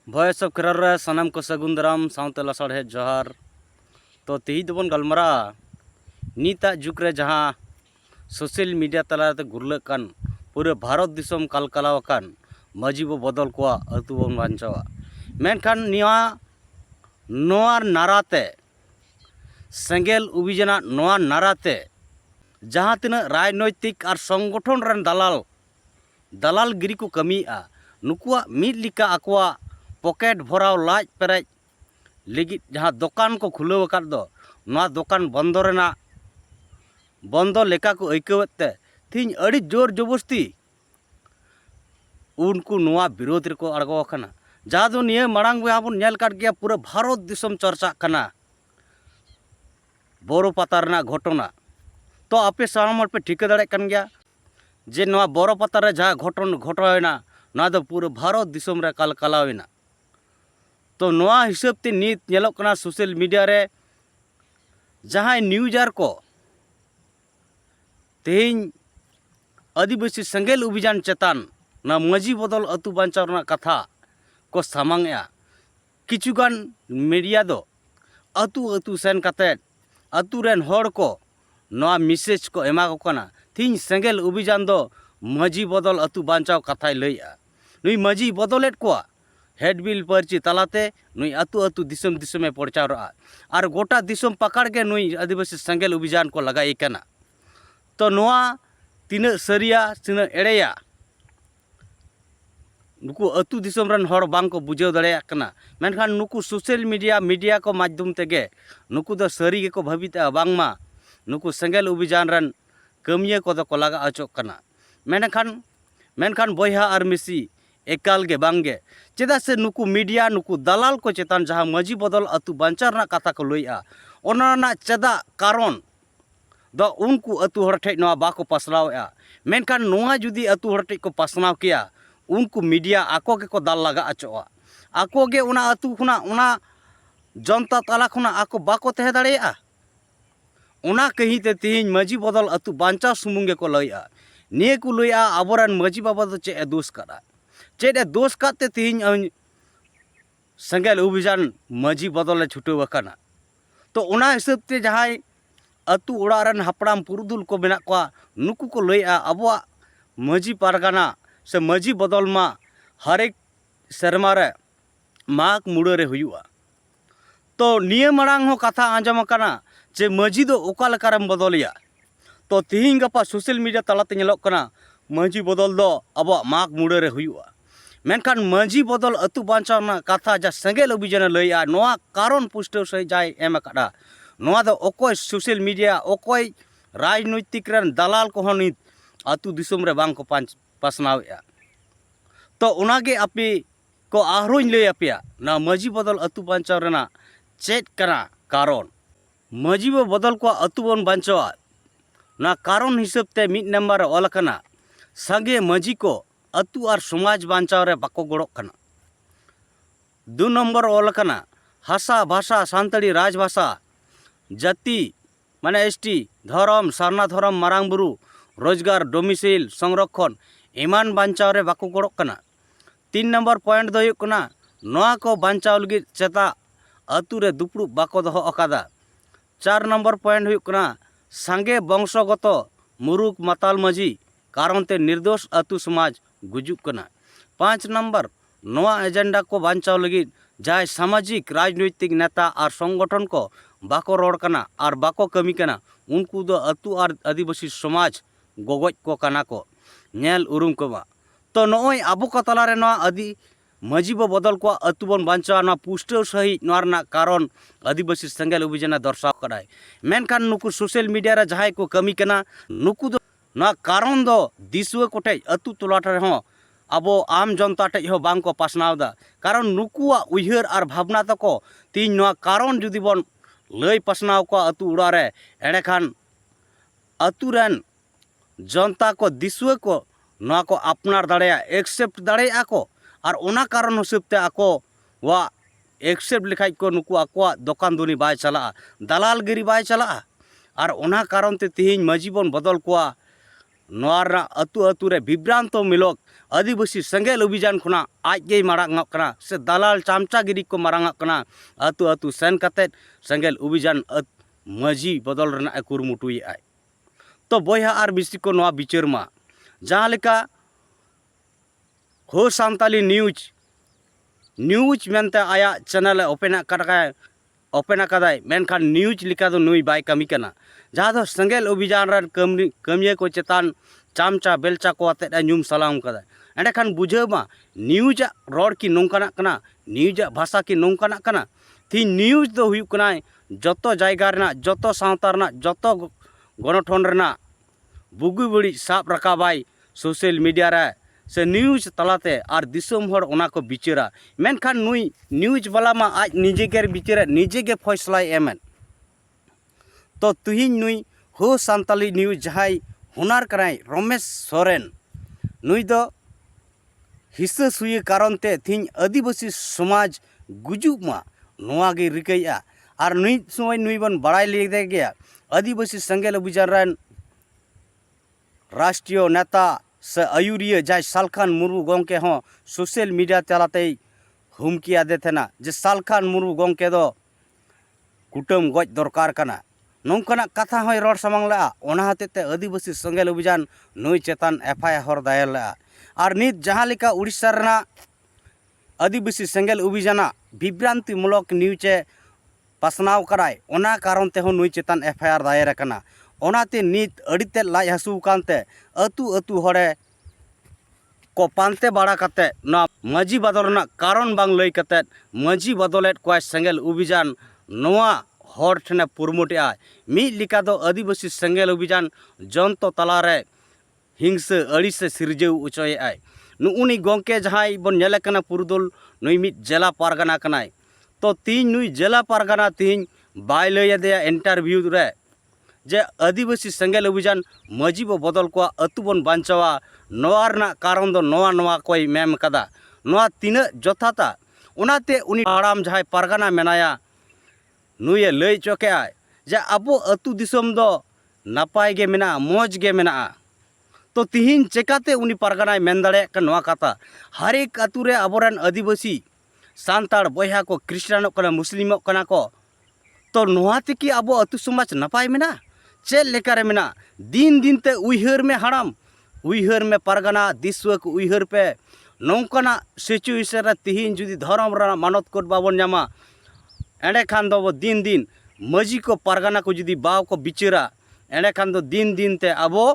Voice of Kerala रे सनम को सगुन दाराम साउते लसाड़े जोहार। तो तेही दोबन गलमारा नीता जुग रे जहाँ सोशल मीडिया तलाते गुरलक कान पूरे भारत दिसम कलकलाव कान मजी बो बदल को अतु बन बांचावा मेनखान नोआ नाराते सेंगेल उबिजना नोआ नाराते जहाँ तीना राजनैतिक और संगठन रन दलाल गिरी को कमीआ नुकुआ मिड लिका आकुआ पॉकेट भराव लाज पेरेज लगी जहाँ दुकान को खुलेव अकाद दो नोआ दुकान बंदो लेका को ऐकवते तीन अड़ी जोर जबरस्ती उनको नोआ विरोध को अड़गो अकाना जहाँ दो निये मांग बया बन नेल काट गया पूरा भारत दिसम चर्चा कना बोरो पता रना घटना। तो आपे सामने पे ठिका दाड़े कन गया जे नोआ बोरो पता रे जहाँ घटना ना दो पूरा भारत दिसम रे कलकलावेना। तो नोआ हिसाब ते नीत नेलोक कना सोशल मीडिया रे जहाँ न्यूज़र को तेहिं आदिवासी सेंगेल अभियान चेतान ना मजी बदल अतु बांचाव कथा को सामांगया किचुगान मीडिया दो अतु सेन कते अतु रेन होड़ को नोआ मैसेज को एमा को कना तीन सेंगेल अभियान दो मजी बदल अतु बांचाव कथाय लैया नुई मजी बदलेट को हेडबिल पर्ची तलाते नुई अतु दिसम दिसमे प्रचारआ और गोटा दिसम पकड़ के नुई आदिवासी सेंगेल अभियान को लगाई कना। तो नोआ तीना सरिया तीना एड़ेया नुकु अतु दिसम रन होड़ बांग को बुझाव दाड़ेया कना मेनखान नुकु सोशल मीडिया को माध्यम तेगे नुकु दो सरी के को भाबिता बांगमा नुकु सेंगेल अभियान रन कमिया को दो को लगा अचोक कना मेनखान बॉयहा और मिसी एकाल गे बांगे चेदा से नुकु मीडिया नुकु दलाल को चेतान जहाँ मजी बदल अतु बांचार कथा को लैया ओना चेदा कारण दो उनको अतु हर ठे नोआ बाको पासनावया मेनखान नोआ जुदी अतु हर ठे को पासनाव किया उनको मीडिया आको के को दाल लगा अचोआ आको गे उना अतु खुना उना जनता तला खुना आको बाको तहे दाड़ेया उना कहीं ते तीन मजी बदल अतु बांचा सुमुंगे को लैया निये को लैया आबोरन मजी बाबा दो चे दोष करा चेद दोष काते तीन सेंगेल अभियान मजी बदल छुटेव अकाना। तो उना हिसाब ते जहाँ अतु ओड़ारन हापड़ाम पुरुदुल को मेना को नुकु को लैया अबुआ मजी पारगाना से मजी बदल मा हरेक सेरमा रे माग मुड़े रे हुआ। तो निये मांग हो कथा आंजम अकाना जे मजी दो ओका लेकारेम बदलिया। तो तिहिं गपा सोशल मीडिया तलाते नेलोक कना मजी बदल दो अबुआ माग मुड़े रे हुआ मेनखान मजी बदल अतु बांचाव कथा जा सेंगेल अभियान लैया नोआ कारण पुष्टव सही जाय एम अकादा नोआ दो ओकोय सोशल मीडिया ओकोय राजनैतिक रन दलाल को नित अतु दिसम रे बांग को पासनावया। तो उनागे आपे को आहरोñ लय आपेया ना मजी बदल अतु बांचाव रेना चेत कना कारण मजी बदल को अतु बन बांचावा ना कारण हिसाब ते मिड नंबर ऑल कना संगे मजी को अतु और समाज बांचाव रे बाको गड़ोक कना। 2 नंबर ऑल कना हासा भाषा सानताड़ी राजभाषा जाति माने एसटी धर्म सारना धर्म मारांग बुरु रोजगार डोमिसाइल संरक्षण एमान बांचाव रे बाको गड़ोक कना। 3 नंबर पॉइंट दो हुयुक कना नोआ को बांचाव लगी चेता अतु रे दुपड़ू बाको दोहो अकादा। 4 नंबर पॉइंट हुयुक कना सांगे वंशगत मुरुक माताल मजी कारण ते निर्दोष अतु समाज गुजुक कना। 5 नंबर नोआ एजेंडा को बांचाव लगी जाय सामाजिक राजनैतिक नेता और संगठन को बाको रोड़ कना और बाको कमी कना उनको दो अतु और आदिवासी समाज गोगोज को कना को नेल उरुम कमा। तो नोय आबो को तलारे नोआ आदि मजी बदल को अतु बन बांचाव ना पुष्टव सही नोआ कारण आदिवासी सेंगेल अभियान दर्शाव कदाय मेनखान नुकु सोशल मीडिया रे जहाय को कमी कना नुकु दो ना कारण दो दिसुआ कोटे अतु तोलाट रे हो अबो आम जनता टे हो बांग को पासनावदा कारण नुकुआ उयहर और भावना तको तीन नोआ कारण जुदी बन लय पासनाव को अतु उड़ा रे एड़े खान अतु रेन जनता को दिसुआ को नोआ को अपनार दाड़ेया एक्सेप्ट दाड़ेया को और ओना कारण हिसाब ते आको वा एक्सेप्ट लिखाई को नुकु आको दुकान दुनी बाय चला दलाल गिरी बाय चला और ओना कारण ते तिहिं मजी बन बदल को नोआ अतु अतु रे विभ्रांत मिलोक आदिवासी सेंगेल अभियान खुना आजगे मारांगक कना से दलाल चामचागिरी को मारांगक कना अतु अतु सेन कते सेंगेल अभियान मजी बदल रना कुरमुटुई आय तो बयहा आर बिसी को नवा बिचार मा जहाँ लेका हो सांताली न्यूज मेनते आया चैनल ओपन अकादाय मेनखान न्यूज लिखा दो नुई बाय कमी कना जहाँ दो सेंगेल अभियान रन कमिया को चेतान चामचा बेलचा को आते नुम सलाम कदा एंडे खान बुझेमा न्यूज रोड की नौकाना कना न्यूज भाषा की नौकाना कना थी न्यूज दो हुई कना जतो जायगा रना जतो सावता रना जतो गणठन रना बुगु बड़ी साब रकाबाई सोशल मीडिया रे से न्यूज तलाते आर दिसोम हर ओना को बिचारा मेनखान नुई न्यूज वाला मा आज निजे के बिचारा निजे के फैसला एमन तो तुहिन नुई हो सांताली न्यूज जहाई हुनार कराई रमेश सोरेन नुई दो हिस्सा सुई कारण ते थिन आदिवासी समाज गुजुक मा नोआ गे रिकैया आर नुई समय नुई बन बड़ाई ले गया आदिवासी सेंगेल अभियान रन राष्ट्रीय नेता से आयुरिया जाय सालखान मुर्मू गंके हों सोशल मीडिया चलाते हुमकी आदे थे जे सालखान मुर्मू गंके दो कुटुम गज दरकार कना नौकाना कथा होय रोड सामांग ला ओना हतेते आदिवासी सेंगेल अभियान नुई चेतान FIR दायर ला आर नित जहाँ लेका उड़ीसा रना आदिवासी सेंगेल अभियान विभ्रांति मूलक न्यूज़े पासनाव कराय ओना कारण ते हो नुई चेतान FIR दायर कना ओनाते नित अड़ीते लाज हसू कानते अतु अतु हड़े को पानते बाड़ा कते ना मजी बदलना कारण बांग लई कते मजी बदलेट को सेंगेल अभियान नोआ हर ठने पुरमुटे मी लिका दो आदिवासी सेंगेल अभियान जंतो तलारे हिंसा अड़ीस सिरजेव उचोय आय नुनी गंके जहां बन नेले कना पुरुदुल नुई मिट जिला पारगाना कनाय तो तीन नुई जिला पारगाना तीन बाय लय दे इंटरव्यू रे जे आदिवासी सेंगेल अभियान मजी बो बदल को अतु बन बांचावा नोआरना कारण दो नोआ नोआ कोई मेम कदा नोआ तीन जथाता ओनाते उनी आराम जहां पारगाना मेनाया नुये लय चोके आय जे अबो अतु दिसम दो नापाय गे मेना मौज गे मेना तो तिहिन चेकाते उनी पारगाना मेन दाड़े का नोआ कथा हर एक अतु रे अबोरन आदिवासी सांताड़ बयहा को क्रिश्चियन कना मुस्लिम कना को तो नोआ तेकी अबो अतु समाज नापाय मेना चेल लेकारे मेना दिन दिन ते उइहर में हड़ाम उइहर में पारगाना दिसवक उइहर पे नौकाना सिचुएशन रे तिहिन जुदी धर्म रा मानत कोट बाबन न्यामा एंडे खान दो दिन दिन मजी को पारगाना को जुदी बाव को बिचारा एंडे खान दो दिन दिन ते अबो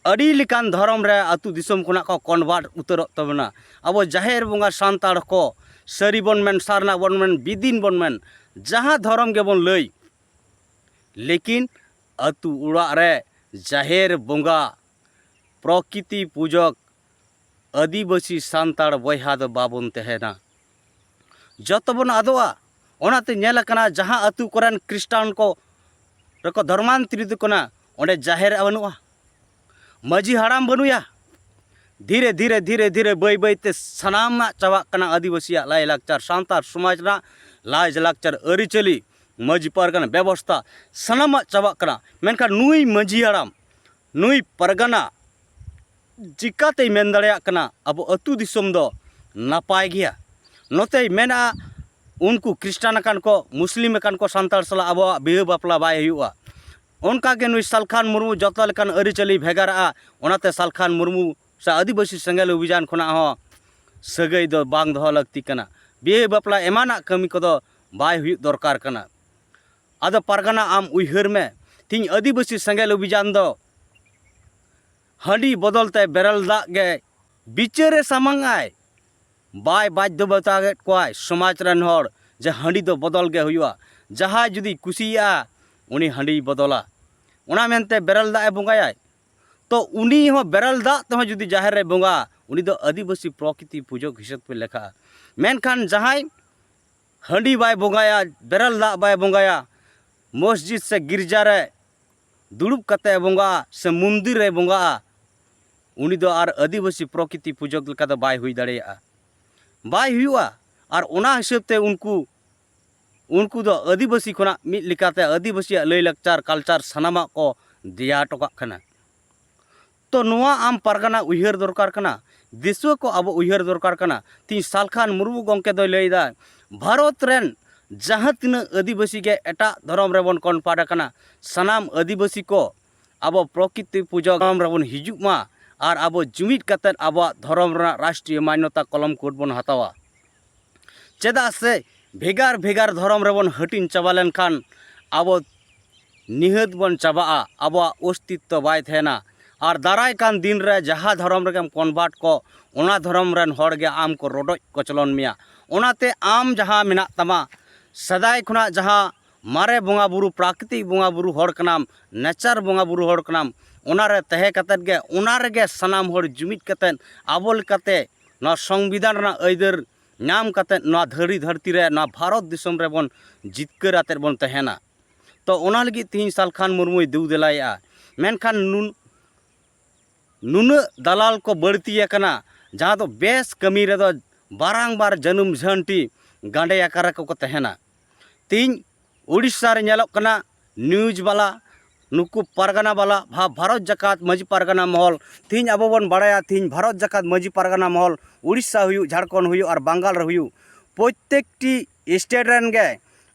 अड़ी लिकान धर्म रे अतु दिसम कोना को कन्वर्ट उतरत तबना अबो जाहेर बंगा सांताड़ को सरी बन मेन सारना बन मेन बिदिन बन मेन जहाँ धर्म के बन लई लेकिन अतु उड़ा रे जाहेर बंगा प्रकृति पूजक आदिवासी सांताड़ बयहा दो बाबन तहेना जत बन आदोआ ओनाते नेल कना जहाँ अतु कोरन क्रिस्टान को रको धर्मांतरित कोना ओंडे जाहेर बनुआ मजी हड़ाम बनुया धीरे धीरे धीरे धीरे बै बैते सनाम चावा कना आदिवासी लाई लाकचार सांतार समाज ना लाज लाकचार अरिचली मजी पारगाना व्यवस्था सनाम चावा कना मेनका नुई मजी हड़ाम नुई पारगाना चिकाते मेन दाड़ेया कना अब अतु दिसम दो नापाय गया नोते मेना उनको क्रिस्टान कान को मुस्लिम कान को सांतार सला अब बिहा बापला बाय हुआ उनका के नुई सालखान मुर्मू जत लेकान अरिचली भेगारा ओनाते सालखान मुर्मू से आदिवासी सेंगेल अभियान खुना हो सगई दो बांग दो लगती कना बिहा बापला एमाना कमी को दो बाय हुई दरकार कना आदो पारगाना आम उइहर में तीन आदिवासी सेंगेल अभियान दो हंडी बदलते बेरल दाग गे बिचारे सामांगाय बाय बाध्य बतागे कोय समाज रन हर जे हंडी दो बदल गे हुआ जहाँ जुदी कुसिया उनी हंडी बदला उना मेनते बेरल दाग बंगाय तो उनी हो बेरल दाग तो जुदी जाहेर रे बंगा उनी दो आदिवासी प्रकृति पूजक हिसाब पे लेखा मेनखान जहाँ हंडी बाय बंगाया बेरल दाग बाय बंगाया मस्जिद से गिरजा रे दुड़ुब कते बंगा से मंदिर रे बंगा उनी दो आर आदिवासी प्रकृति पूजक लेका दो बाय हुई दाड़ेया बाय हुआ और ओना हिसाब ते उनको दो आदिवासी खुना मिट लिकाते आदिवासी लय लाकचार कल्चर सनामा को दिया टोका खना तो नोआ आम पारगाना उयहर दरकार कना दिसुआ को अब उयहर दरकार कना ती सालखान मुर्मू गंके दो लैदा भारत रेन जहाँ तीना आदिवासी के एटा धर्म रेबन कन्फार्ट कना सनाम आदिवासी को अब प्रकृति पूजा धर्म रेबन हिजुमा और अब जुमिद कते अब धर्म राष्ट्रीय मान्यता कलम कोड बन हतावा चेदा से भेगार भेगार धर्म रेबन हटिन चाबा लेनखान अब निहत बन चाबा अब अस्तित्व बाय थेना और दाराय कान दिन रे जहाँ धर्म रे कन्वर्ट को ओना धर्म रेन हर गे आम को रोडो कचलन मिया ओनाते आम जहाँ मेना तमा सदाय खुना जहाँ मारे बोंगा बुरु प्राकृतिक बोंगा बुरु हर कनाम नेचर बोंगा बुरु हर कनाम ओनारे तहे कतेत गे ओनारे गे सनाम हर जुमिद कतेन आबोल कते ना संविधान रा आइदर नाम कतेन ना धरी धरती रे ना भारत दिसम रे बन जितकर आते बन तहेना तो ओना लगी तीन सालखान मुर्मू दू दिलाया मेनखान नुन दलाल को बढ़ती कना जहाँ तो बेस कमी रे दो बारंग बार जन्म झंटी गांडे आकार को तहेना तीन उड़ीसा रे नेलोक कना न्यूज वाला नुकु पारगाना वाला भारत जाकात मजी पारगाना महल तीन अब बन बाड़ाया तीन भारत जाकात मजी पारगाना महल उड़ीसा हुयु झारखंड हुयु और बंगाल रे हुयु प्रत्येकटी स्टेट रेन गे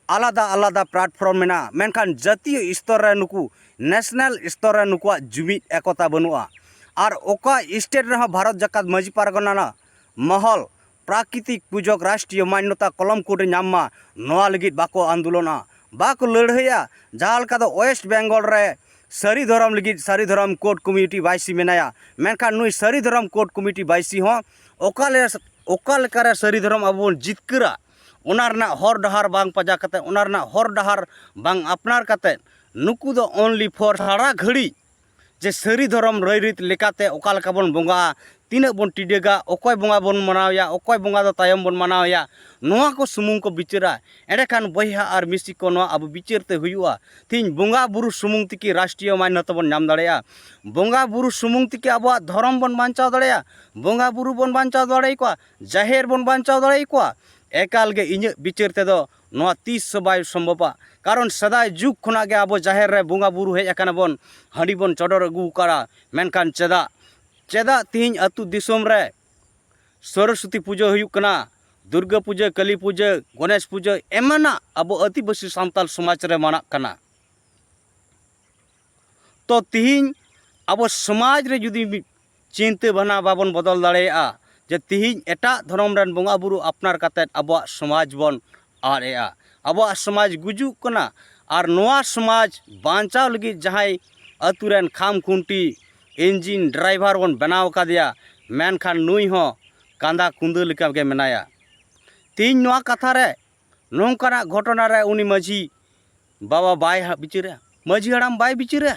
आलादा आलादा प्लेटफॉर्म मेना मेनखान जातीय स्तर रे नुकु नेशनल स्तर रे नुकुआ जुमिद एकता बनुआ और ओका स्टेट रे भारत जाकात मजी पारगाना महल प्राकृतिक पूजक राष्ट्रीय मान्यता कलम कोड नामा नोआ लगित बाको आंदोलना बाको लड़हैया जहाँ लेका दो वेस्ट बेंगल रे सारी धर्म लगित सारी धर्म कोड कम्युनिटी बाईसी मेनाया मेनखान नुई सारी धर्म कोड कम्युनिटी बाईसी हो ओका लेका रे सारी धर्म अब बन जितकरा ओना रना हर डहार बांग पजा कते ओना रना हर डहार बांग अपनार कते नुकु दो ओनली फॉर सारा घड़ी जे सारी धर्म रईरीत लेकाते ओका लेका बन बोंगा तीना बन टिडेगा ओकय बोंगा बन मनावया ओकय बोंगा दो तायम बन मनावया नोआ को सुमुंग को बिचारा एडेखान बहिहा और मिसी को नोआ अब बिचारते हुआ तीन बोंगा बुरु सुमुंग तिकी राष्ट्रीय मान्यता बन नाम दाड़ेया बोंगा बुरु सुमुंग तिकी अब धर्म बन बांचाव दाड़ेया बोंगा बुरु बन बांचाव दाड़े को जाहेर बन बांचाव दाड़े को एकाल गे इᱧ बिचार तेदो नोआ 30 बाय संभवा कारण सदाय जुग खुना गे अब जाहेर रे बोंगा बुरु हेज अकाना बन हांडी बन चडर अगू करा मेनखान चेदा तीन अतु दिसोम रे सरस्वती पूजा हुयु कना दुर्गा पूजा काली पूजा गणेश पूजा एमाना अब आदिवासी सान्ताल समाज रे माना कना तो तीन अब समाज रे जुदी चिंता भावना बाबन बदल दाड़ेया जे तीन एटा धर्म रेन बोंगा बुरु अपनार कते अब समाज बन आड़ेया अब समाज गुजु कना और नोआ समाज बांचाव लगी जहां अतु रेन खाम खुंटी इंजिन ड्राइवर बन बनाव कादिया मेनखान नुई हो कांदा कुंदा लेका गे मेनाया तीन नोआ कथा रे नोंकाना घटना रे उनी माझी बाबा बाय बिचारा माझी हड़ाम बाय बिचारा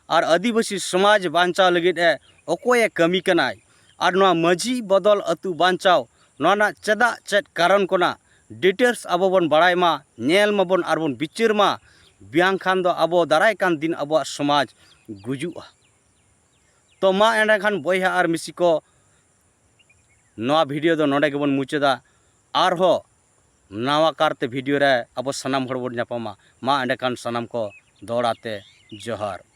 और आदिवासी समाज बांचाव लगित है ओकोय कमी कनाय और नोआ माझी बदल अतु बांचाव नोना चेदा चेद कारण कोना डिटेल्स अब बन बड़ाय मा नेल माबन और बन बिचार मा बियांग खान दो अब दाराय कान दिन अब समाज गुजुआ तो मा एंडेखान बहिहा और मिसी को नवा वीडियो दो नोडे गेबन मुचादा और हो नवा कारते वीडियो रे अब सनाम हड़ बन नापामा मा एंडेखान सनाम को दौड़ाते जोहार।